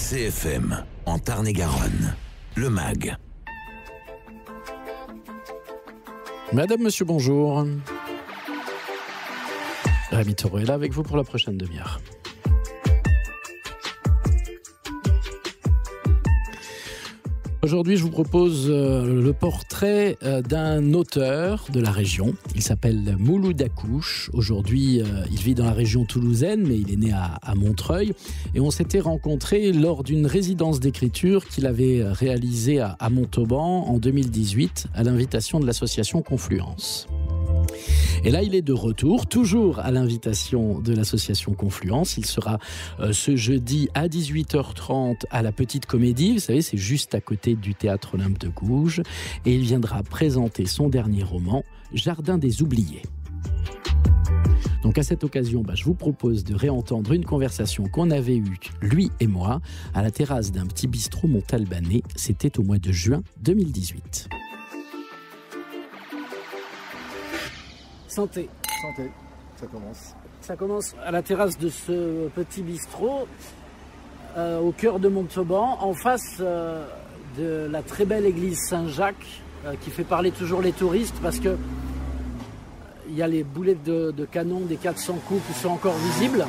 CFM, en Tarn-et-Garonne, le MAG. Madame, monsieur, bonjour. Rémi Taureau est là avec vous pour la prochaine demi-heure. Aujourd'hui, je vous propose le portrait d'un auteur de la région. Il s'appelle Mouloud Akouche. Aujourd'hui, il vit dans la région toulousaine, mais il est né à Montreuil. Et on s'était rencontrés lors d'une résidence d'écriture qu'il avait réalisée à Montauban en 2018, à l'invitation de l'association Confluence. Et là, il est de retour, toujours à l'invitation de l'association Confluence. Il sera ce jeudi à 18h30 à la Petite Comédie. Vous savez, c'est juste à côté du Théâtre Olympe de Gouges. Et il viendra présenter son dernier roman, Jardin des oubliés. Donc à cette occasion, je vous propose de réentendre une conversation qu'on avait eue, lui et moi, à la terrasse d'un petit bistrot montalbanais. C'était au mois de juin 2018. Santé. Santé, ça commence. Ça commence à la terrasse de ce petit bistrot, au cœur de Montauban, en face de la très belle église Saint-Jacques, qui fait parler toujours les touristes, parce que il y a les boulettes de canon des 400 coups qui sont encore visibles.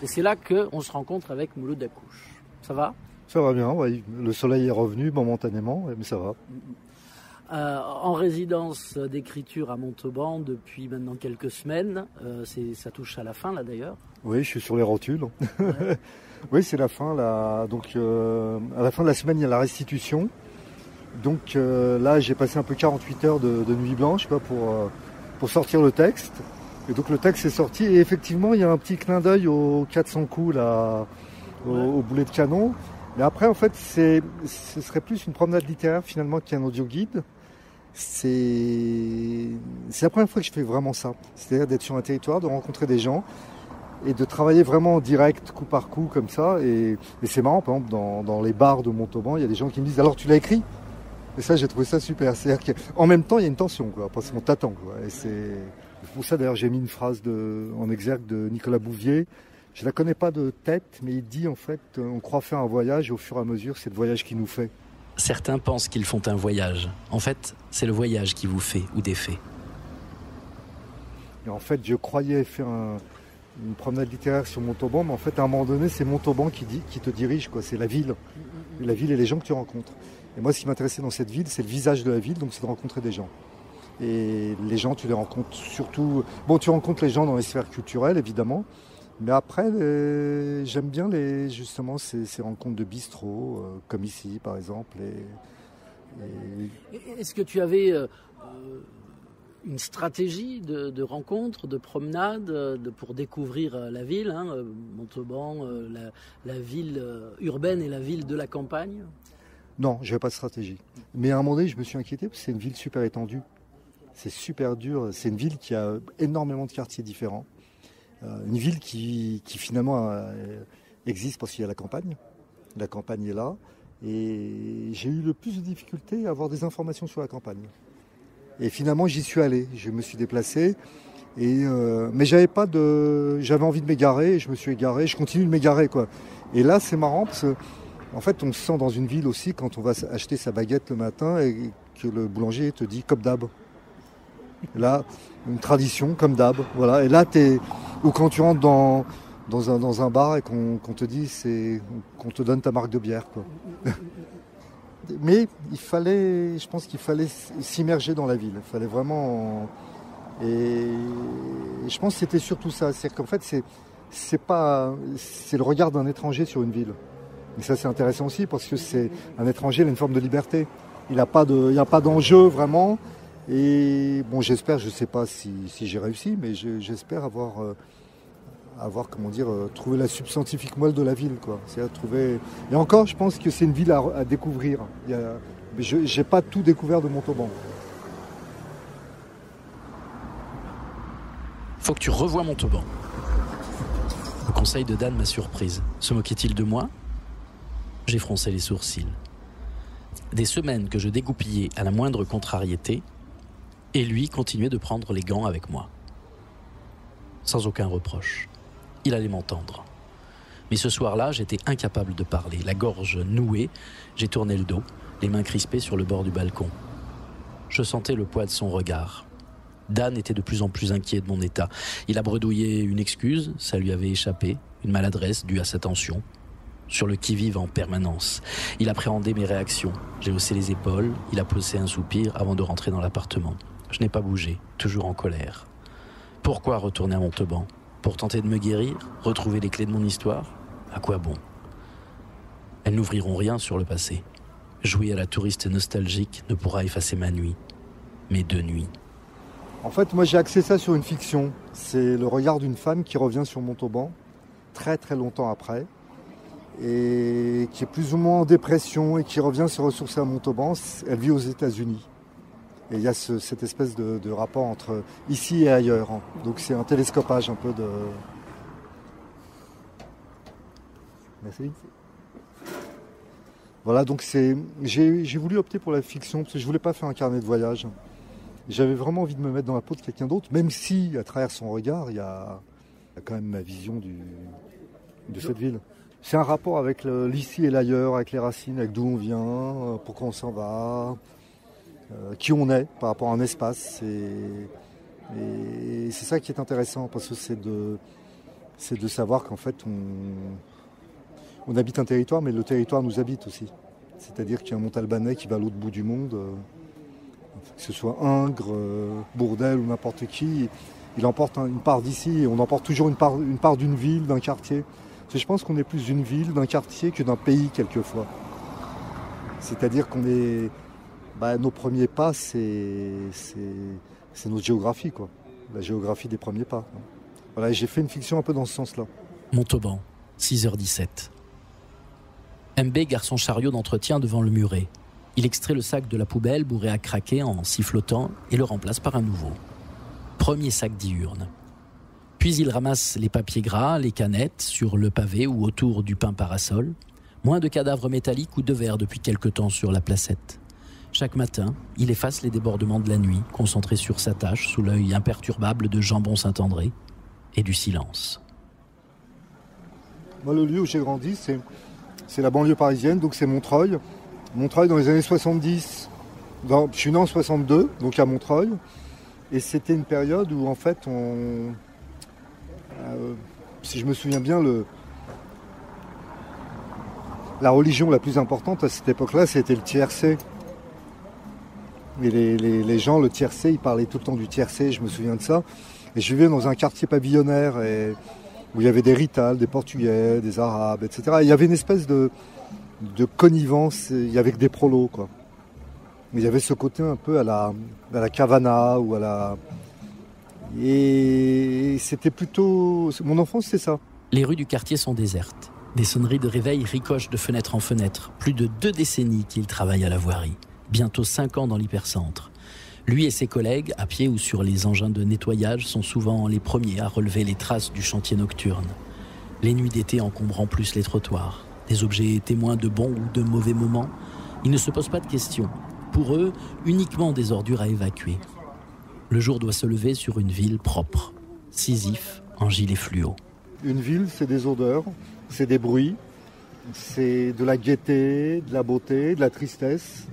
Et c'est là qu'on se rencontre avec Mouloud Akouche. Ça va ? Ça va bien, oui. Le soleil est revenu momentanément, mais ça va. En résidence d'écriture à Montauban depuis maintenant quelques semaines. Ça touche à la fin, là, d'ailleurs. Oui, je suis sur les rotules. Ouais. Oui, c'est la fin, là. Donc, à la fin de la semaine, il y a la restitution. Donc, là, j'ai passé un peu 48 heures de nuit blanche pour sortir le texte. Et donc, le texte est sorti. Et effectivement, il y a un petit clin d'œil aux 400 coups, là, au boulet de canon. Mais après, en fait, ce serait plus une promenade littéraire, finalement, qu'un audio guide. C'est la première fois que je fais vraiment ça. C'est-à-dire d'être sur un territoire, de rencontrer des gens et de travailler vraiment en direct, coup par coup, comme ça. Et c'est marrant, par exemple, dans les bars de Montauban, il y a des gens qui me disent « Alors, tu l'as écrit ?» Et ça, j'ai trouvé ça super. C'est-à-dire qu'en même temps, il y a une tension, quoi, parce qu'on t'attend, quoi. Et c'est pour ça, d'ailleurs, j'ai mis une phrase en exergue de Nicolas Bouvier. Je la connais pas de tête, mais il dit, en fait, on croit faire un voyage et au fur et à mesure, c'est le voyage qui nous fait. Certains pensent qu'ils font un voyage. En fait, c'est le voyage qui vous fait ou défait. Et en fait, je croyais faire une promenade littéraire sur Montauban, mais en fait, à un moment donné, c'est Montauban qui te dirige, quoi. C'est la ville. La ville et les gens que tu rencontres. Et moi, ce qui m'intéressait dans cette ville, c'est le visage de la ville, donc c'est de rencontrer des gens. Et les gens, tu les rencontres surtout... Bon, tu rencontres les gens dans les sphères culturelles, évidemment. Mais après, j'aime bien justement ces rencontres de bistrot, comme ici par exemple. Est-ce que tu avais une stratégie de rencontre, de promenade, pour découvrir la ville, Montauban, la ville urbaine et la ville de la campagne ? Non, je n'avais pas de stratégie. Mais à un moment donné, je me suis inquiété parce que c'est une ville super étendue. C'est super dur. C'est une ville qui a énormément de quartiers différents. Une ville qui finalement existe parce qu'il y a la campagne. La campagne est là. Et j'ai eu le plus de difficultés à avoir des informations sur la campagne. Et finalement, j'y suis allé. Je me suis déplacé. Mais j'avais envie de m'égarer. Et je me suis égaré. Je continue de m'égarer, quoi. Et là, c'est marrant parce que, en fait, on se sent dans une ville aussi quand on va acheter sa baguette le matin et que le boulanger te dit comme d'hab. Là, une tradition comme d'hab, voilà. Et là, ou quand tu rentres dans un bar et qu'on te dit, qu'on te donne ta marque de bière, quoi. Mais je pense qu'il fallait s'immerger dans la ville. Il fallait vraiment. Et je pense que c'était surtout ça. C'est qu'en fait, c'est le regard d'un étranger sur une ville. Et ça, c'est intéressant aussi parce que c'est un étranger, il a une forme de liberté. Il n'y a pas d'enjeu vraiment. Et bon, j'espère, je ne sais pas si j'ai réussi, mais j'espère avoir trouvé la substantifique moelle de la ville, quoi. C'est-à-dire trouver. Et encore, je pense que c'est une ville à découvrir. J'ai pas tout découvert de Montauban. Faut que tu revoies Montauban. Le conseil de Dan m'a surprise. Se moquait-il de moi ? J'ai froncé les sourcils. Des semaines que je dégoupillais à la moindre contrariété, et lui continuait de prendre les gants avec moi. Sans aucun reproche. Il allait m'entendre. Mais ce soir-là, j'étais incapable de parler, la gorge nouée, j'ai tourné le dos, les mains crispées sur le bord du balcon. Je sentais le poids de son regard. Dan était de plus en plus inquiet de mon état. Il a bredouillé une excuse, ça lui avait échappé, une maladresse due à sa tension. Sur le qui-vive en permanence. Il appréhendait mes réactions. J'ai haussé les épaules, il a poussé un soupir avant de rentrer dans l'appartement. Je n'ai pas bougé, toujours en colère. Pourquoi retourner à Montauban ? Pour tenter de me guérir ? Retrouver les clés de mon histoire ? À quoi bon ? Elles n'ouvriront rien sur le passé. Jouer à la touriste nostalgique ne pourra effacer ma nuit. Mes 2 nuits. En fait, moi j'ai axé ça sur une fiction. C'est le regard d'une femme qui revient sur Montauban très très longtemps après et qui est plus ou moins en dépression et qui revient se ressourcer à Montauban. Elle vit aux États-Unis. Et il y a cette espèce de rapport entre ici et ailleurs. Donc c'est un télescopage un peu de... Merci. Voilà, donc j'ai voulu opter pour la fiction parce que je voulais pas faire un carnet de voyage. J'avais vraiment envie de me mettre dans la peau de quelqu'un d'autre, même si à travers son regard, il y a quand même ma vision de cette ville. C'est un rapport avec l'ici et l'ailleurs, avec les racines, avec d'où on vient, pourquoi on s'en va, qui on est par rapport à un espace. Et c'est ça qui est intéressant, parce que c'est de savoir qu'en fait on habite un territoire, mais le territoire nous habite aussi. C'est-à-dire qu'il y a un Montalbanais qui va à l'autre bout du monde, que ce soit Ingres, Bourdelle ou n'importe qui, il emporte une part d'ici, et on emporte toujours une part d'une ville, d'un quartier. Parce que je pense qu'on est plus d'une ville, d'un quartier que d'un pays quelquefois. C'est-à-dire qu'on est... nos premiers pas, c'est notre géographie, quoi. La géographie des premiers pas. Voilà, j'ai fait une fiction un peu dans ce sens-là. Montauban, 6h17. MB gare son chariot d'entretien devant le muret. Il extrait le sac de la poubelle bourré à craquer en sifflotant et le remplace par un nouveau. Premier sac diurne. Puis il ramasse les papiers gras, les canettes sur le pavé ou autour du pain parasol. Moins de cadavres métalliques ou de verre depuis quelque temps sur la placette. Chaque matin, il efface les débordements de la nuit, concentré sur sa tâche sous l'œil imperturbable de Jambon Saint-André et du silence. Moi, le lieu où j'ai grandi, c'est la banlieue parisienne, donc c'est Montreuil. Montreuil dans les années 70. Je suis né en 62, donc à Montreuil. Et c'était une période où, en fait, si je me souviens bien, la religion la plus importante à cette époque-là, c'était le tiercé. Et les gens, le tiercé, ils parlaient tout le temps du tiercé, je me souviens de ça. Et je vivais dans un quartier pavillonnaire où il y avait des Rital, des Portugais, des Arabes, etc. Et il y avait une espèce de connivence, il y avait que des prolos, quoi. Il y avait ce côté un peu à la Cavana ou à la... Et c'était plutôt... Mon enfance, c'est ça. Les rues du quartier sont désertes. Des sonneries de réveil ricochent de fenêtre en fenêtre. Plus de 2 décennies qu'il travaille à la voirie. Bientôt 5 ans dans l'hypercentre. Lui et ses collègues, à pied ou sur les engins de nettoyage, sont souvent les premiers à relever les traces du chantier nocturne. Les nuits d'été encombrant plus les trottoirs. Des objets témoins de bons ou de mauvais moments. Ils ne se posent pas de questions. Pour eux, uniquement des ordures à évacuer. Le jour doit se lever sur une ville propre. Sisyphe en gilet fluo. Une ville, c'est des odeurs, c'est des bruits, c'est de la gaieté, de la beauté, de la tristesse.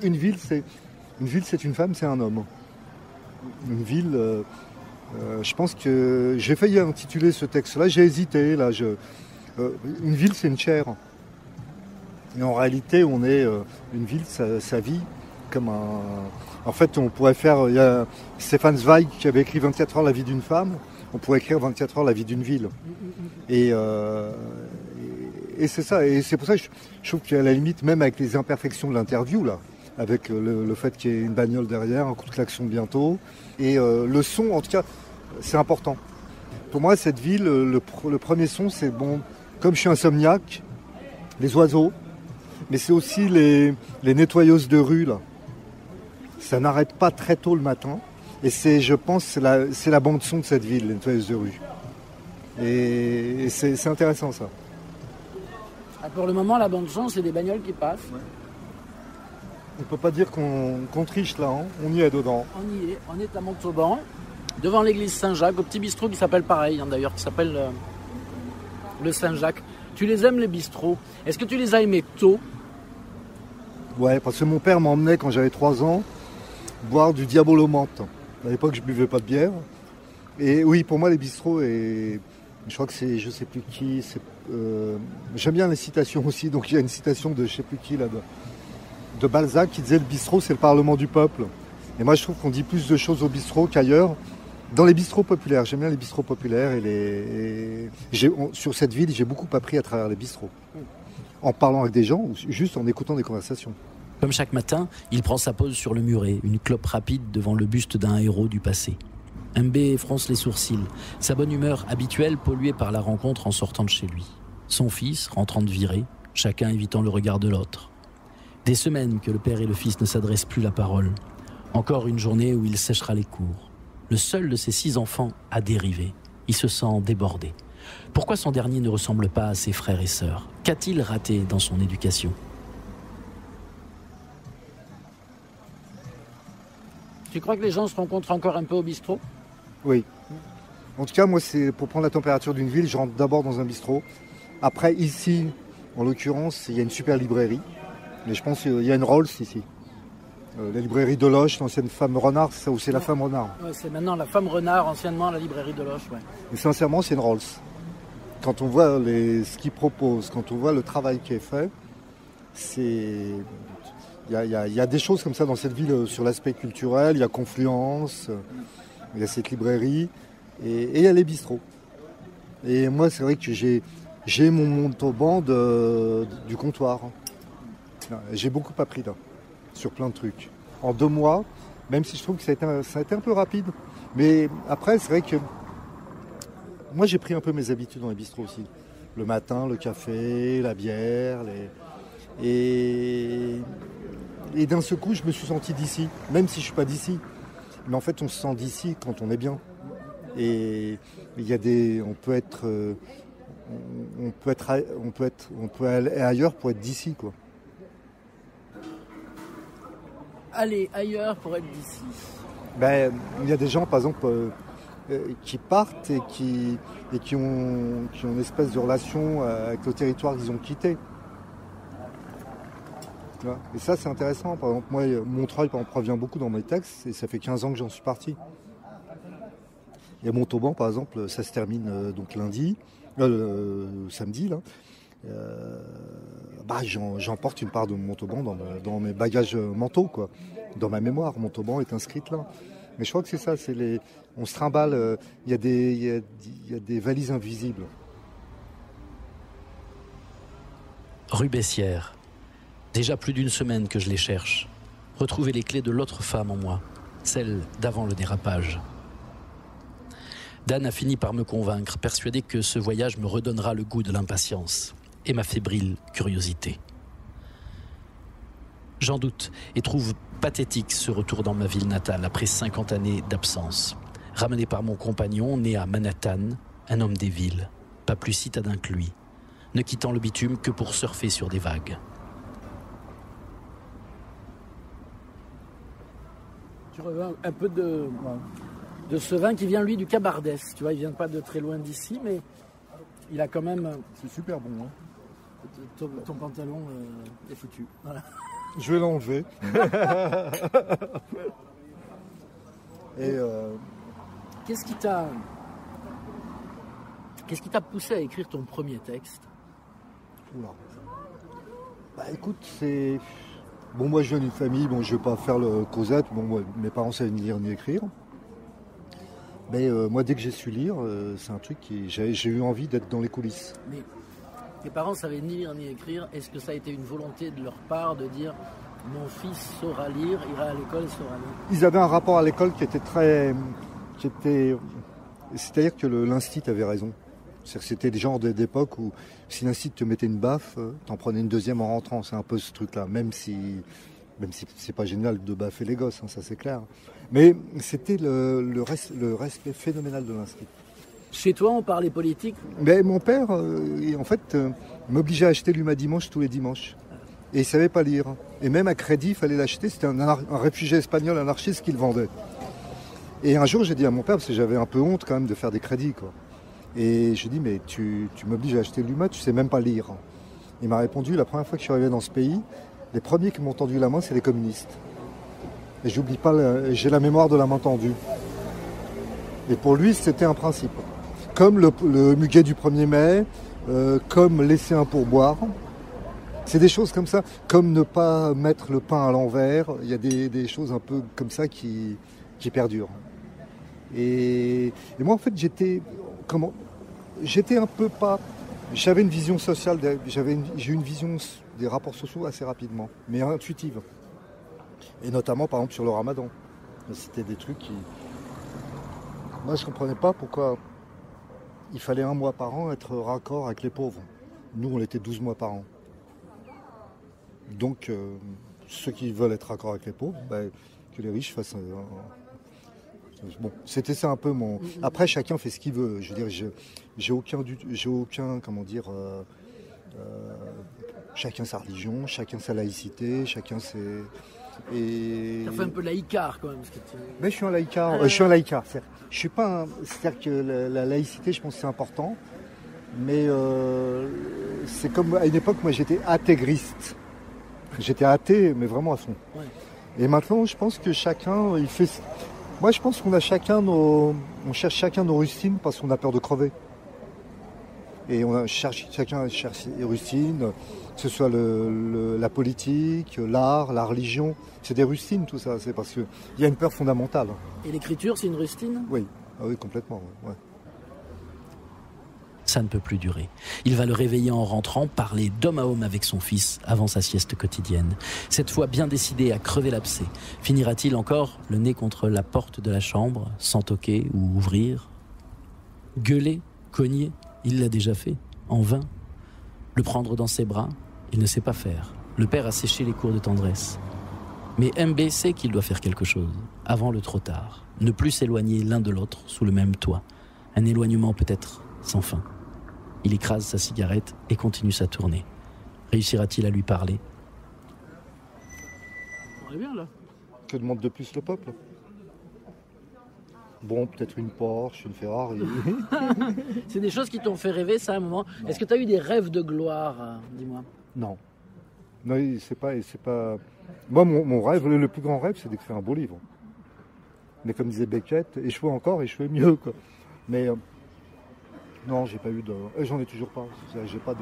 Une ville, c'est une femme, c'est un homme. Une ville, je pense que j'ai failli intituler ce texte-là, j'ai hésité. Là, une ville, c'est une chair. Et en réalité, une ville, ça vit comme un... En fait, on pourrait faire... Il y a Stefan Zweig qui avait écrit 24 heures la vie d'une femme. On pourrait écrire 24 heures la vie d'une ville. Et c'est ça. Et c'est pour ça que je trouve qu'à la limite, même avec les imperfections de l'interview, là, avec le fait qu'il y ait une bagnole derrière, un coup de klaxon bientôt, et le son, en tout cas, c'est important. Pour moi, cette ville, le premier son, c'est bon... Comme je suis insomniaque, les oiseaux, mais c'est aussi les nettoyeuses de rue, là. Ça n'arrête pas très tôt le matin. Et je pense, c'est la bande-son de cette ville, les nettoyeuses de rue. Et c'est intéressant, ça. Pour le moment, la bande-son, c'est des bagnoles qui passent. Ouais. On ne peut pas dire qu'on triche, là. Hein. On y est dedans. On y est. On est à Montauban, devant l'église Saint-Jacques, au petit bistrot qui s'appelle pareil, hein, d'ailleurs, qui s'appelle le Saint-Jacques. Tu les aimes les bistrots? Est-ce que tu les as aimés tôt? Ouais, parce que mon père m'emmenait quand j'avais 3 ans boire du Diabolo menthe. À l'époque, je buvais pas de bière. Et oui, pour moi, les bistrots, et je crois que c'est, je sais plus qui, j'aime bien les citations aussi. Donc il y a une citation de je sais plus qui là, de Balzac qui disait le bistrot, c'est le parlement du peuple. Et moi, je trouve qu'on dit plus de choses au bistrot qu'ailleurs. Dans les bistrots populaires, j'aime bien les bistrots populaires sur cette ville, j'ai beaucoup appris à travers les bistrots. En parlant avec des gens ou juste en écoutant des conversations. Comme chaque matin, il prend sa pause sur le muret, une clope rapide devant le buste d'un héros du passé. MB fronce les sourcils, sa bonne humeur habituelle polluée par la rencontre en sortant de chez lui. Son fils rentrant de virée, chacun évitant le regard de l'autre. Des semaines que le père et le fils ne s'adressent plus la parole. Encore une journée où il séchera les cours. Le seul de ses 6 enfants a dérivé. Il se sent débordé. Pourquoi son dernier ne ressemble pas à ses frères et sœurs? Qu'a-t-il raté dans son éducation? Tu crois que les gens se rencontrent encore un peu au bistrot? Oui. En tout cas, moi, c'est pour prendre la température d'une ville, je rentre d'abord dans un bistrot. Après, ici, en l'occurrence, il y a une super librairie. Mais je pense qu'il y a une Rolls ici. La librairie de Loche, l'ancienne Femme Renard, c'est ça, ou c'est la Femme Renard? Ouais, c'est maintenant la Femme Renard, anciennement la librairie de Loche. Ouais. Et sincèrement, c'est une Rolls. Quand on voit ce qu'ils proposent, quand on voit le travail qui est fait, il y a des choses comme ça dans cette ville sur l'aspect culturel. Il y a Confluence, il y a cette librairie et il y a les bistrots. Et moi, c'est vrai que j'ai mon montauban du comptoir. J'ai beaucoup appris là, sur plein de trucs. En 2 mois, même si je trouve que ça a été un peu rapide. Mais après, c'est vrai que moi, j'ai pris un peu mes habitudes dans les bistrots aussi. Le matin, le café, la bière. Et d'un seul coup, je me suis senti d'ici, même si je ne suis pas d'ici. Mais en fait, on se sent d'ici quand on est bien. Et on peut aller ailleurs pour être d'ici, quoi. Aller ailleurs pour être d'ici. Ben, il y a des gens, par exemple, qui partent et qui ont une espèce de relation avec le territoire qu'ils ont quitté. Et ça, c'est intéressant. Par exemple, moi, Montreuil provient beaucoup dans mes textes et ça fait 15 ans que j'en suis parti. Et Montauban, par exemple, ça se termine donc samedi, là. J'emporte une part de Montauban dans mes bagages mentaux, quoi. Dans ma mémoire, Montauban est inscrite là. Mais je crois que c'est ça, on se trimballe, il y a des valises invisibles. Rue Bessières. Déjà plus d'1 semaine que je les cherche. Retrouver les clés de l'autre femme en moi, celle d'avant le dérapage. Dan a fini par me convaincre, persuadé que ce voyage me redonnera le goût de l'impatience et ma fébrile curiosité. J'en doute et trouve pathétique ce retour dans ma ville natale après 50 années d'absence. Ramené par mon compagnon, né à Manhattan, un homme des villes, pas plus citadin que lui, ne quittant le bitume que pour surfer sur des vagues. Tu reviens un peu de ce vin qui vient, lui, du Cabardès. Tu vois, il vient pas de très loin d'ici, mais il a quand même... C'est super bon, hein. Ton pantalon est foutu. Voilà. Je vais l'enlever. Et Qu'est-ce qui t'a poussé à écrire ton premier texte? Oula. Bah écoute, c'est... Bon, moi je viens d'une famille, bon, je vais pas faire le Cosette, bon, moi, mes parents savaient ni lire ni écrire. Mais moi, dès que j'ai su lire, c'est un truc j'ai eu envie d'être dans les coulisses. Mais tes parents savaient ni lire ni écrire. Est-ce que ça a été une volonté de leur part de dire mon fils saura lire, ira à l'école et saura lire? Ils avaient un rapport à l'école qui était c'est-à-dire que l'instit avait raison. C'était des genres d'époque où si l'instit te mettait une baffe, t'en prenais une deuxième en rentrant. C'est un peu ce truc-là, même si c'est pas génial de baffer les gosses, hein, ça c'est clair. Mais c'était le respect phénoménal de l'instit. Chez toi, on parlait politique? Mais mon père, en fait, m'obligeait à acheter l'Huma Dimanche tous les dimanches. Et il ne savait pas lire. Et même à crédit, il fallait l'acheter. C'était un réfugié espagnol anarchiste qui le vendait. Et un jour, j'ai dit à mon père, parce que j'avais un peu honte quand même de faire des crédits, quoi. Et je lui dis, mais tu m'obliges à acheter l'UMA, tu sais même pas lire. Il m'a répondu, la première fois que je suis arrivé dans ce pays, les premiers qui m'ont tendu la main, c'est les communistes. Et j'oublie pas, j'ai la mémoire de la main tendue. Et pour lui, c'était un principe. Comme le muguet du 1er mai, comme laisser un pourboire. C'est des choses comme ça, comme ne pas mettre le pain à l'envers. Il y a des choses un peu comme ça qui perdurent. Et moi, en fait, j'étais un peu pas... J'avais une vision sociale, j'ai une vision des rapports sociaux assez rapidement, mais intuitive. Et notamment, par exemple, sur le ramadan. C'était des trucs qui... Moi, je ne comprenais pas pourquoi il fallait 1 mois par an être raccord avec les pauvres. Nous, on était 12 mois par an. Donc, ceux qui veulent être raccord avec les pauvres, que les riches fassent... Bon, c'était ça un peu mon... Après, chacun fait ce qu'il veut. Je veux dire, j'ai aucun, comment dire... chacun sa religion, chacun sa laïcité, chacun ses... Et... Ça fait un peu laïcard quand même. Mais je suis un laïcard. Je suis un laïcard. Je suis pas. C'est-à-dire que la laïcité, je pense que c'est important. Mais c'est comme à une époque, moi, j'étais intégriste. J'étais athée, mais vraiment à fond. Ouais. Et maintenant, je pense que chacun, il fait. Moi, je pense qu'on a on cherche chacun nos rustines parce qu'on a peur de crever. Et chacun cherche les rustines, que ce soit la politique, l'art, la religion. C'est des rustines tout ça, c'est parce qu'il y a une peur fondamentale. Et l'écriture, c'est une rustine ? Oui, oui, complètement. Ouais. Ça ne peut plus durer. Il va le réveiller en rentrant, parler d'homme à homme avec son fils avant sa sieste quotidienne. Cette fois bien décidé à crever l'abcès. Finira-t-il encore le nez contre la porte de la chambre, sans toquer ou ouvrir ? Gueuler, cogner ? Il l'a déjà fait, en vain. Le prendre dans ses bras, il ne sait pas faire. Le père a séché les cours de tendresse. Mais MB sait qu'il doit faire quelque chose, avant le trop tard. Ne plus s'éloigner l'un de l'autre sous le même toit. Un éloignement peut-être sans fin. Il écrase sa cigarette et continue sa tournée. Réussira-t-il à lui parler ? On est bien là. Que demande de plus le peuple ? Bon, peut-être une Porsche, une Ferrari. C'est des choses qui t'ont fait rêver, ça, à un moment. Non. Est-ce que tu as eu des rêves de gloire, dis-moi ? Non. Non, c'est pas... Moi, mon rêve, le plus grand rêve, c'est d'écrire un beau livre. Mais comme disait Beckett, échouer encore, échouer mieux, quoi. Mais non, j'ai pas eu de... J'en ai toujours pas. J'ai pas de...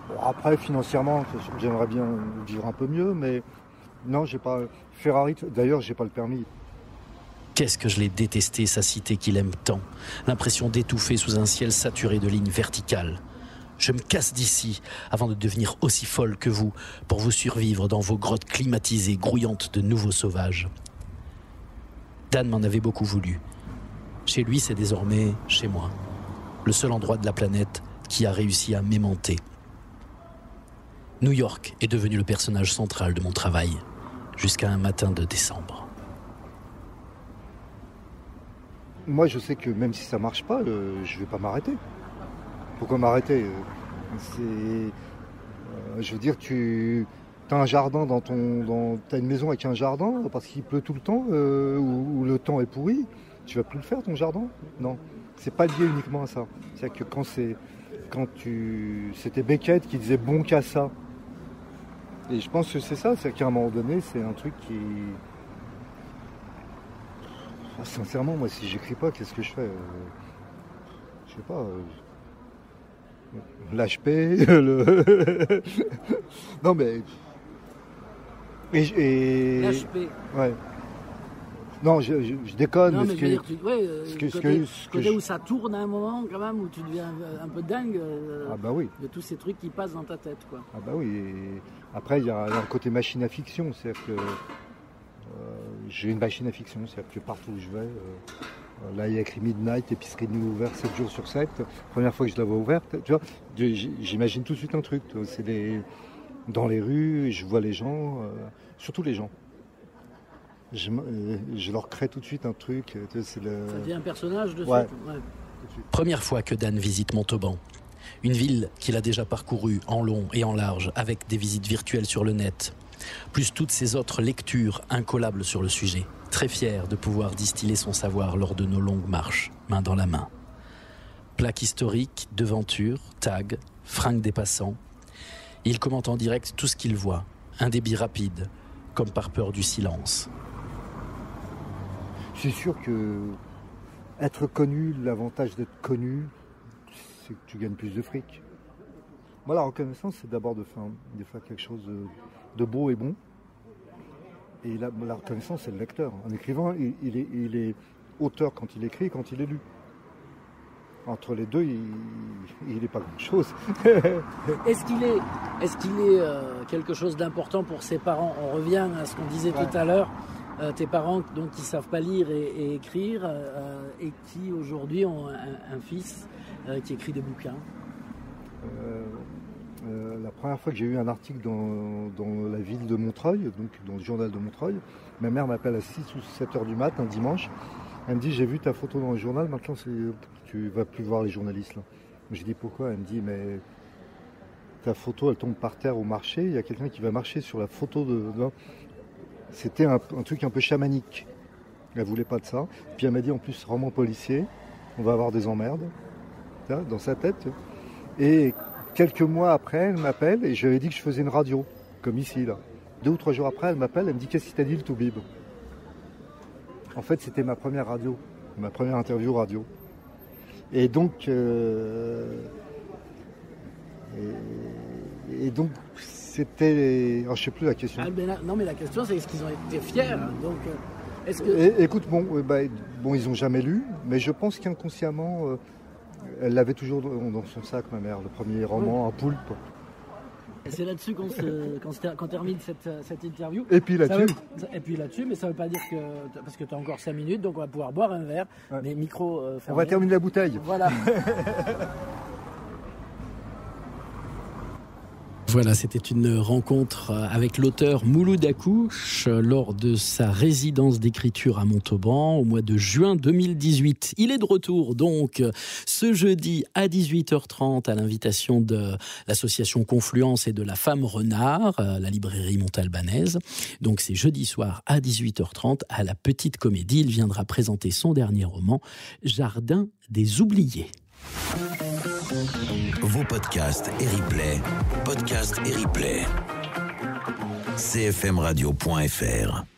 Bon, après, financièrement, j'aimerais bien vivre un peu mieux, mais non, j'ai pas... Ferrari, d'ailleurs, j'ai pas le permis. Qu'est-ce que je l'ai détesté, sa cité qu'il aime tant. L'impression d'étouffer sous un ciel saturé de lignes verticales. Je me casse d'ici avant de devenir aussi folle que vous pour vous survivre dans vos grottes climatisées grouillantes de nouveaux sauvages. Dan m'en avait beaucoup voulu. Chez lui, c'est désormais chez moi. Le seul endroit de la planète qui a réussi à m'aimanter. New York est devenu le personnage central de mon travail, jusqu'à un matin de décembre. Moi, je sais que même si ça marche pas, je vais pas m'arrêter. Pourquoi m'arrêter ? Je veux dire, tu as un jardin t'as une maison avec un jardin parce qu'il pleut tout le temps ou le temps est pourri. Tu vas plus le faire ton jardin ? Non, c'est pas lié uniquement à ça. C'est-à-dire que c'était Beckett qui disait bon qu'à ça. Et je pense que c'est ça. C'est qu'à un moment donné, c'est un truc qui... Sincèrement, moi, si j'écris pas, qu'est-ce que je fais ? Je sais pas. L'HP, Non, mais... L'HP. Ouais. Non, je déconne. Non, mais ce côté où ça tourne à un moment, quand même, où tu deviens un peu dingue oui. de tous ces trucs qui passent dans ta tête, quoi. Ah bah oui. Et après, il y a un côté machine à fiction, c'est-à-dire que... j'ai une machine à fiction, c'est-à-dire que partout où je vais, là il y a écrit Midnight, épicerie de nuit ouverte 7 jours sur 7, première fois que je la vois ouverte, tu vois, j'imagine tout de suite un truc, c'est dans les rues, je vois les gens, surtout les gens, je leur crée tout de suite un truc. Ça devient un personnage de ouais. suite. Ouais. Première fois que Dan visite Montauban, une ville qu'il a déjà parcourue en long et en large, avec des visites virtuelles sur le net, plus toutes ces autres lectures incollables sur le sujet, très fier de pouvoir distiller son savoir lors de nos longues marches, main dans la main. Plaques historiques, devantures, tags, fringues des passants. Il commente en direct tout ce qu'il voit, un débit rapide, comme par peur du silence. C'est sûr que être connu, l'avantage d'être connu, c'est que tu gagnes plus de fric. Moi, la reconnaissance, c'est d'abord de faire quelque chose de beau et bon. Et la reconnaissance, c'est le lecteur. Un écrivain, il est auteur quand il écrit et quand il est lu. Entre les deux, il n'est pas grand-chose. Est-ce qu'il est quelque chose d'important pour ses parents? On revient à ce qu'on disait tout à l'heure. Tes parents donc, qui ne savent pas lire et écrire et qui aujourd'hui ont un fils qui écrit des bouquins. La première fois que j'ai eu un article dans la ville de Montreuil, donc dans le journal de Montreuil, ma mère m'appelle à 6 ou 7 heures du mat, un dimanche. Elle me dit, j'ai vu ta photo dans le journal, maintenant tu vas plus voir les journalistes là. J'ai dit pourquoi? Elle me dit, mais ta photo elle tombe par terre au marché, il y a quelqu'un qui va marcher sur la photo de... C'était un truc un peu chamanique. Elle voulait pas de ça. Puis elle m'a dit, en plus, roman policier, on va avoir des emmerdes dans sa tête. Et quelques mois après, elle m'appelle et je lui ai dit que je faisais une radio, comme ici là. 2 ou 3 jours après, elle m'appelle, elle me dit, qu'est-ce que t'as dit le Toubib? En fait, c'était ma première radio, ma première interview radio. Et donc, c'était... Alors, je ne sais plus la question. Non, mais la question, c'est est-ce qu'ils ont été fiers? Donc, est-ce que... Écoute, ils n'ont jamais lu, mais je pense qu'inconsciemment, elle l'avait toujours dans son sac, ma mère, le premier roman, Un poulpe. Et c'est là-dessus qu'on termine cette interview. Et puis là-dessus. Mais ça ne veut pas dire que... Parce que tu as encore 5 minutes, donc on va pouvoir boire un verre. Ouais. Mais micro fermé. On va terminer la bouteille. Voilà. Voilà, c'était une rencontre avec l'auteur Mouloud Akouch lors de sa résidence d'écriture à Montauban au mois de juin 2018. Il est de retour donc ce jeudi à 18h30 à l'invitation de l'association Confluence et de la Femme Renard, la librairie Montalbanaise. Donc c'est jeudi soir à 18h30 à la Petite Comédie. Il viendra présenter son dernier roman, Jardin des oubliés. Vos podcasts et replays, cfmradio.fr